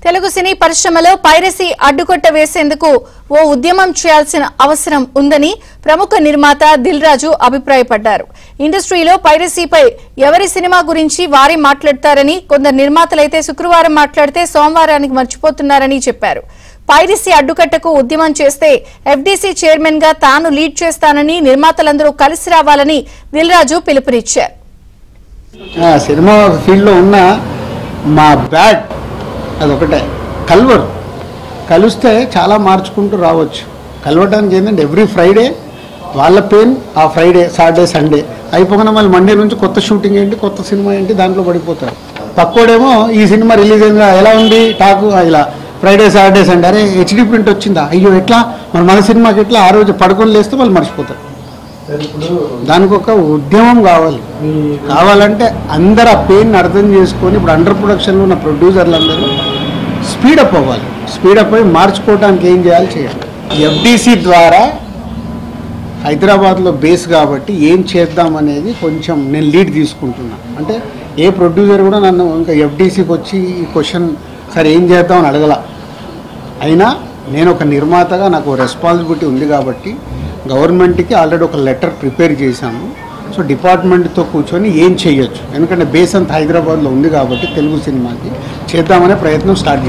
తెలుగు సినీ పరిశ్రమలో పైరసీ అడ్డుకట్ట వేసేందుకు ఓ ఉద్యమం చేయాల్సిన అవసరం ఉందని ప్రముఖ నిర్మాత దిల్ రాజు అభిప్రాయపడ్డారు. ఇండస్ట్రీలో పైరసీపై ఎవరి సినిమా గురించి వారే మాట్లాడతారని, కొందరు నిర్మాతలైతే శుక్రవారం మాట్లాడితే సోమవారానికి మర్చిపోతున్నారని చెప్పారు. పైరసీ అడ్డుకట్టకు ఉద్యమం చేస్తే ఎఫ్డీసీ చైర్మన్ గా తాను లీడ్ చేస్తానని, నిర్మాతలందరూ కలిసి రావాలని దిల్ రాజు పిలుపునిచ్చారు. సినిమా ఫీల్డ్ లో ఉన్న మా బ్యాడ్ అదొకటే, కలవరు. కలిస్తే చాలా మార్చుకుంటూ రావచ్చు. కలవడానికి ఏంటంటే ఎవ్రీ ఫ్రైడే వాళ్ళ పెయిన్, ఆ ఫ్రైడే సాటర్డే సండే అయిపోకుండా మళ్ళీ మండే నుంచి కొత్త షూటింగ్ ఏంటి, కొత్త సినిమా ఏంటి, దాంట్లో పడిపోతారు. పక్కోడేమో ఈ సినిమా రిలీజ్ అయిందా, ఎలా ఉంది టాకు, ఇలా ఫ్రైడే సాటర్డే సండే, అరే హెచ్డీ ప్రింట్ వచ్చిందా, అయ్యో ఎట్లా మన సినిమాకి ఎట్లా, ఆ రోజు పడుకొని లేస్తే వాళ్ళు మర్చిపోతారు. దానికి ఒక ఉద్యమం కావాలంటే అందరు ఆ పెయిన్ అర్థం చేసుకొని, ఇప్పుడు అండర్ ప్రొడక్షన్లో ఉన్న ప్రొడ్యూసర్లు అందరూ స్పీడప్ అవ్వాలి. స్పీడప్ అయ్యి మార్చుకోవడానికి ఏం చేయాలి. ఎఫ్డీసీ ద్వారా హైదరాబాద్లో బేస్ కాబట్టి ఏం చేద్దాం అనేది కొంచెం నేను లీడ్ తీసుకుంటున్నా. అంటే ఏ ప్రొడ్యూసర్ కూడా నన్ను ఇంకా ఎఫ్డీసీకి వచ్చి ఈ క్వశ్చన్ సరే ఏం చేద్దామని అడగల. అయినా నేను ఒక నిర్మాతగా నాకు రెస్పాన్సిబిలిటీ ఉంది కాబట్టి గవర్నమెంట్కి ఆల్రెడీ ఒక లెటర్ ప్రిపేర్ చేశాము. సో డిపార్ట్మెంట్తో కూర్చొని ఏం చేయొచ్చు, ఎందుకంటే బేస్ అంతా హైదరాబాద్లో ఉంది కాబట్టి తెలుగు సినిమాకి చేద్దామనే ప్రయత్నం స్టార్ట్ చేశాను.